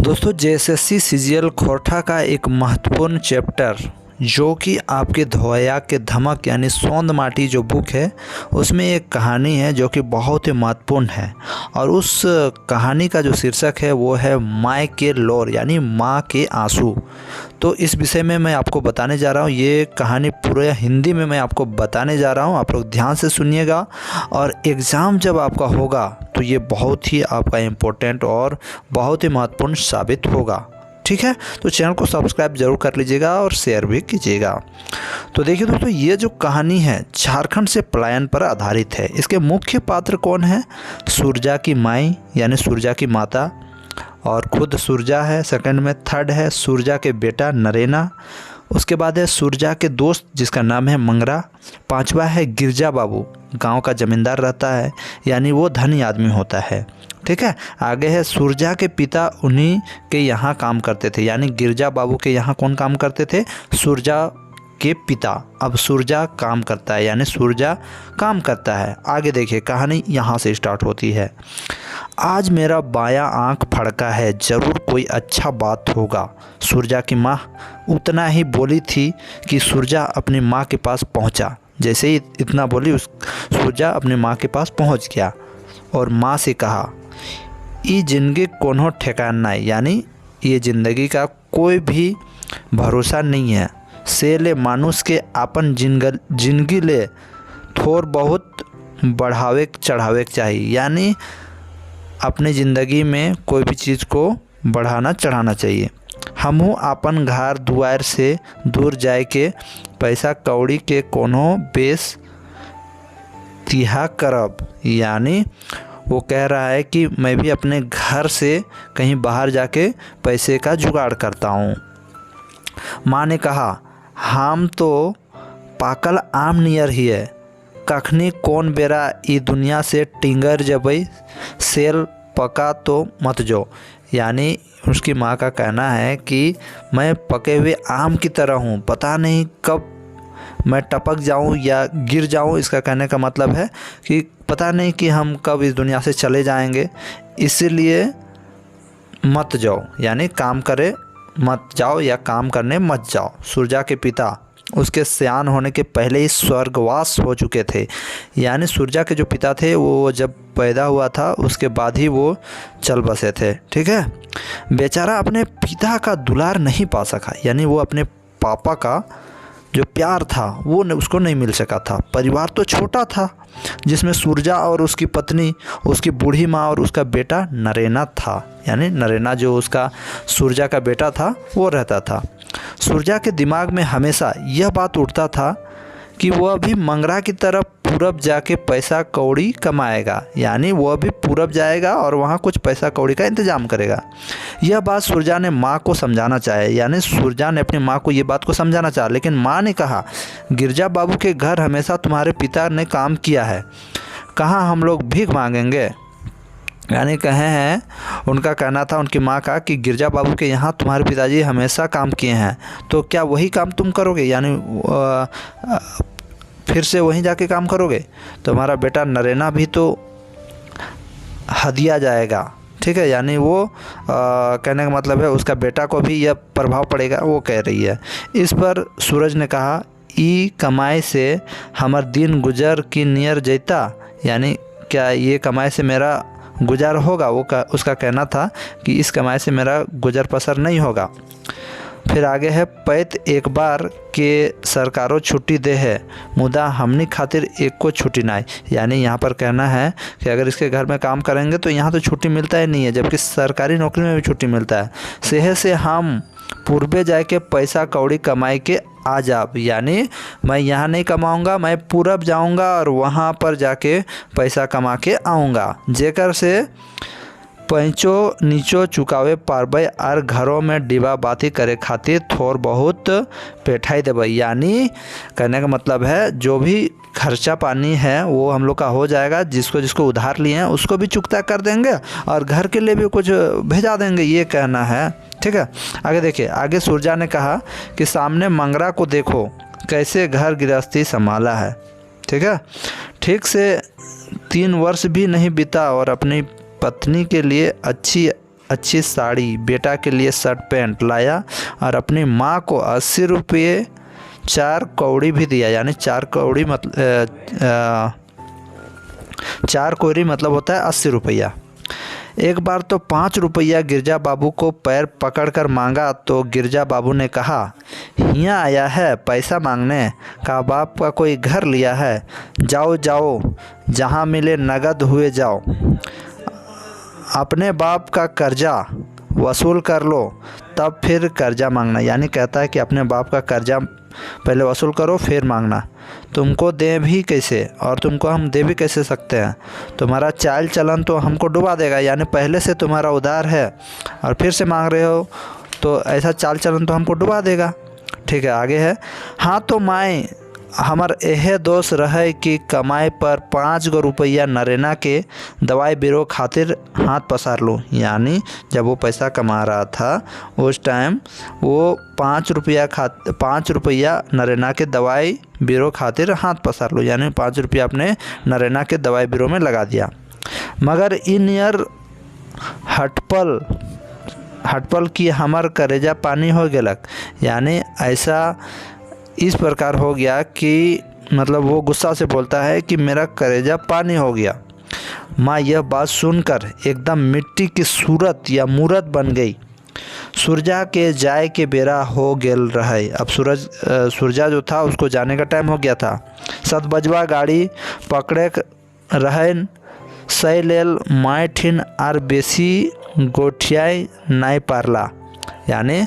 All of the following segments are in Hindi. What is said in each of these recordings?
दोस्तों जेएसएससी सीजीएल खोरठा का एक महत्वपूर्ण चैप्टर जो कि आपके धोया के धमक यानी सोंद माटी जो बुक है उसमें एक कहानी है जो कि बहुत ही महत्वपूर्ण है। और उस कहानी का जो शीर्षक है वो है माँ के लोर यानी माँ के आंसू। तो इस विषय में मैं आपको बताने जा रहा हूँ। ये कहानी पूरे हिंदी में मैं आपको बताने जा रहा हूँ। आप लोग ध्यान से सुनिएगा और एग्ज़ाम जब आपका होगा तो ये बहुत ही आपका इम्पोर्टेंट और बहुत ही महत्वपूर्ण साबित होगा। ठीक है, तो चैनल को सब्सक्राइब जरूर कर लीजिएगा और शेयर भी कीजिएगा। तो देखिए दोस्तों, ये जो कहानी है झारखंड से पलायन पर आधारित है। इसके मुख्य पात्र कौन है? सुरजा की माई यानी सुरजा की माता, और खुद सुरजा है। सेकंड में थर्ड है सुरजा के बेटा नरेना। उसके बाद है सुरजा के दोस्त जिसका नाम है मंगरा। पांचवा है गिरजा बाबू, गांव का जमींदार रहता है यानी वो धनी आदमी होता है। ठीक है, आगे है सुरजा के पिता, उन्हीं के यहाँ काम करते थे यानी गिरजा बाबू के यहाँ कौन काम करते थे? सुरजा के पिता। अब सुरजा काम करता है यानी सुरजा काम करता है। आगे देखिए, कहानी यहाँ से स्टार्ट होती है। आज मेरा बायां आंख फड़का है, ज़रूर कोई अच्छा बात होगा। सुरजा की माँ उतना ही बोली थी कि सुरजा अपनी माँ के पास पहुँचा। जैसे ही इतना बोली सुरजा अपनी माँ के पास पहुँच गया और माँ से कहा, ये जिंदगी कोनो ठिकाना नहीं यानी ये ज़िंदगी का कोई भी भरोसा नहीं है। से ले मानुष के अपन जिंदगी ले थोड़ बहुत बढ़ावे चढ़ावे चाहिए यानी अपनी ज़िंदगी में कोई भी चीज़ को बढ़ाना चढ़ाना चाहिए। हमहू अपन घर दुआर से दूर जाए के पैसा कौड़ी के कोनो बेस तिहा करब यानी वो कह रहा है कि मैं भी अपने घर से कहीं बाहर जाके पैसे का जुगाड़ करता हूँ। माँ ने कहा, हम तो पाकल आम नियर ही है, कखनी कौन बेरा ई दुनिया से टिंगर जबई सेल पका तो मत जो। यानी उसकी माँ का कहना है कि मैं पके हुए आम की तरह हूँ, पता नहीं कब मैं टपक जाऊँ या गिर जाऊँ। इसका कहने का मतलब है कि पता नहीं कि हम कब इस दुनिया से चले जाएंगे, इसीलिए मत जाओ यानी काम करे मत जाओ या काम करने मत जाओ। सुरजा के पिता उसके सयान होने के पहले ही स्वर्गवास हो चुके थे यानी सुरजा के जो पिता थे वो जब पैदा हुआ था उसके बाद ही वो चल बसे थे। ठीक है, बेचारा अपने पिता का दुलार नहीं पा सका यानी वो अपने पापा का जो प्यार था वो उसको नहीं मिल सका था। परिवार तो छोटा था जिसमें सुरजा और उसकी पत्नी, उसकी बूढ़ी माँ और उसका बेटा नरेना था यानी नरेना जो उसका सुरजा का बेटा था वो रहता था। सुरजा के दिमाग में हमेशा यह बात उठता था कि वह भी मंगरा की तरफ पूरब जाके पैसा कौड़ी कमाएगा यानी वह भी पूरब जाएगा और वहाँ कुछ पैसा कौड़ी का इंतज़ाम करेगा। यह बात सुरजा ने माँ को समझाना चाहे यानी सुरजा ने अपनी माँ को ये बात को समझाना चाहा, लेकिन माँ ने कहा, गिरजा बाबू के घर हमेशा तुम्हारे पिता ने काम किया है, कहाँ हम लोग भीख मांगेंगे। यानी कहे हैं, उनका कहना था उनकी माँ का कि गिरजा बाबू के यहाँ तुम्हारे पिताजी हमेशा काम किए हैं तो क्या वही काम तुम करोगे यानी फिर से वहीं जाके काम करोगे? तो हमारा बेटा नरेना भी तो हदिया जाएगा। ठीक है, यानी वो कहने का मतलब है उसका बेटा को भी यह प्रभाव पड़ेगा, वो कह रही है। इस पर सूरज ने कहा, ई कमाई से हमार दिन गुजर की नियर जैता यानी क्या ये कमाई से मेरा गुजर होगा? उसका कहना था कि इस कमाई से मेरा गुजर बसर नहीं होगा। फिर आगे है, पैत एक बार के सरकारों छुट्टी दे है, मुदा हमनी खातिर एक को छुट्टी नहीं यानी यहाँ पर कहना है कि अगर इसके घर में काम करेंगे तो यहाँ तो छुट्टी मिलता ही नहीं है, जबकि सरकारी नौकरी में भी छुट्टी मिलता है। सेहे से हम पूर्वे जाए के पैसा कौड़ी कमाई के आ जाब यानी मैं यहाँ नहीं कमाऊँगा, मैं पूरब जाऊँगा और वहाँ पर जाके पैसा कमा के आऊँगा, जेकर से पैंचो नीचो चुकावे पारबे और घरों में डिबा बाती करे खातिर थोड़ बहुत पेठाई देबे। यानी कहने का मतलब है जो भी खर्चा पानी है वो हम लोग का हो जाएगा, जिसको जिसको उधार लिए हैं उसको भी चुकता कर देंगे और घर के लिए भी कुछ भेजा देंगे, ये कहना है। ठीक है, आगे देखिए, आगे सुरजा ने कहा कि सामने मंगरा को देखो कैसे घर गृहस्थी संभाला है। ठीक है, ठीक से 3 वर्ष भी नहीं बीता और अपनी पत्नी के लिए अच्छी अच्छी साड़ी, बेटा के लिए शर्ट पैंट लाया और अपनी माँ को 80 रुपये 4 कौड़ी भी दिया। यानी 4 कौड़ी 4 कौड़ी मतलब होता है 80 रुपया। एक बार तो 5 रुपया गिरजा बाबू को पैर पकड़कर मांगा तो गिरजा बाबू ने कहा, हियाँ आया है पैसा मांगने, का बाप का कोई घर लिया है, जाओ जाओ जहाँ मिले नगद हुए जाओ, अपने बाप का कर्जा वसूल कर लो तब फिर कर्जा मांगना। यानी कहता है कि अपने बाप का कर्जा पहले वसूल करो फिर मांगना। तुमको दें भी कैसे और तुमको हम दे भी कैसे सकते हैं, तुम्हारा चाल चलन तो हमको डुबा देगा। यानी पहले से तुम्हारा उधार है और फिर से मांग रहे हो तो ऐसा चाल चलन तो हमको डुबा देगा। ठीक है, आगे है, हाँ तो माए हमर एहे दोष रहे कि कमाई पर 5 गो रुपया नरेना के दवाई बीरो खातिर हाथ पसार लूँ। यानी जब वो पैसा कमा रहा था उस टाइम वो 5 रुपया नरेना के दवाई बीरो खातिर हाथ पसार लूँ। यानी 5 रुपया अपने नरेना के दवाई बीरो में लगा दिया। मगर इन यार हटपल की हमर करेजा पानी हो गेलक। यानी ऐसा इस प्रकार हो गया कि मतलब वो गुस्सा से बोलता है कि मेरा करेजा पानी हो गया। माँ यह बात सुनकर एकदम मिट्टी की सूरत या मूरत बन गई। सूरजा के जाए के बेरा हो गेल रहे। अब सूरजा जो था उसको जाने का टाइम हो गया था। 7 बजवा गाड़ी पकड़े रहे सही लेल माय ठिन आर बेसी गोठियाई नहीं पारला। यानी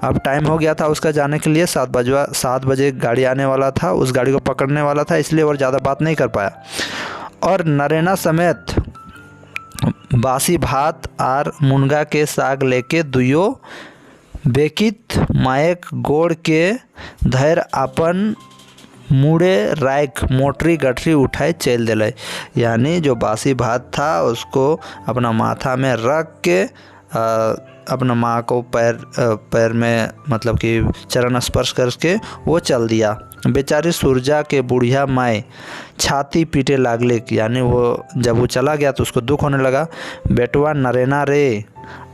अब टाइम हो गया था उसका जाने के लिए, 7 बजे गाड़ी आने वाला था, उस गाड़ी को पकड़ने वाला था, इसलिए और ज़्यादा बात नहीं कर पाया। और नरेना समेत बासी भात और मुनगा के साग लेके दुयो बेकित मायक गोड़ के धैर अपन मुड़े राख मोटरी गठरी उठाए चल दिले। यानी जो बासी भात था उसको अपना माथा में रख के अपना माँ को पैर में मतलब कि चरण स्पर्श करके वो चल दिया। बेचारी सूरजा के बुढ़िया माए छाती पीटे लागले। यानी वो जब वो चला गया तो उसको दुख होने लगा। बेटवा नरेना रे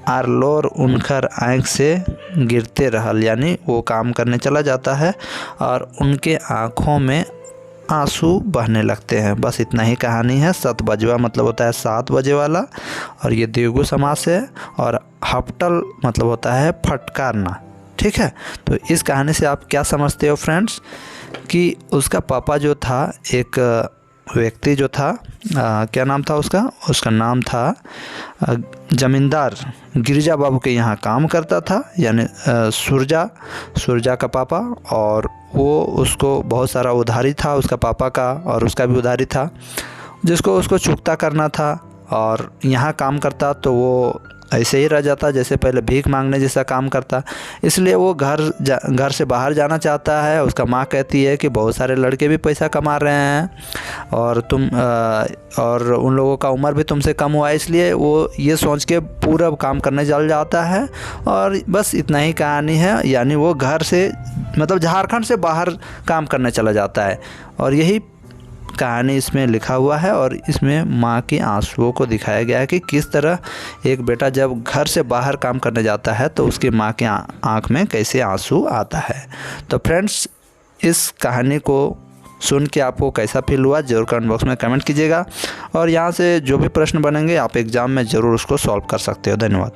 आर लोर उनकर आँख से गिरते रहल। यानी वो काम करने चला जाता है और उनके आँखों में आंसू बहने लगते हैं। बस इतना ही कहानी है। 7 बजवा मतलब होता है 7 बजे वाला और ये द्विगु समास है। और हपटल मतलब होता है फटकारना। ठीक है, तो इस कहानी से आप क्या समझते हो फ्रेंड्स कि उसका पापा जो था, एक व्यक्ति जो था, क्या नाम था उसका नाम था जमींदार गिरजा बाबू के यहाँ काम करता था। यानी सूरजा का पापा। और वो उसको बहुत सारा उधारी था उसका पापा का और उसका भी उधारी था जिसको उसको चुकता करना था। और यहाँ काम करता तो वो ऐसे ही रह जाता जैसे पहले भीख मांगने जैसा काम करता। इसलिए वो घर से बाहर जाना चाहता है। उसका माँ कहती है कि बहुत सारे लड़के भी पैसा कमा रहे हैं और उन लोगों का उम्र भी तुमसे कम हुआ है। इसलिए वो ये सोच के पूरा काम करने चल जाता है। और बस इतना ही कहानी है। यानी वो घर से मतलब झारखंड से बाहर काम करने चला जाता है और यही कहानी इसमें लिखा हुआ है। और इसमें माँ के आंसुओं को दिखाया गया है कि किस तरह एक बेटा जब घर से बाहर काम करने जाता है तो उसकी माँ के आँख में कैसे आंसू आता है। तो फ्रेंड्स, इस कहानी को सुन के आपको कैसा फील हुआ ज़रूर कमेंट बॉक्स में कमेंट कीजिएगा। और यहाँ से जो भी प्रश्न बनेंगे आप एग्ज़ाम में ज़रूर उसको सॉल्व कर सकते हो। धन्यवाद।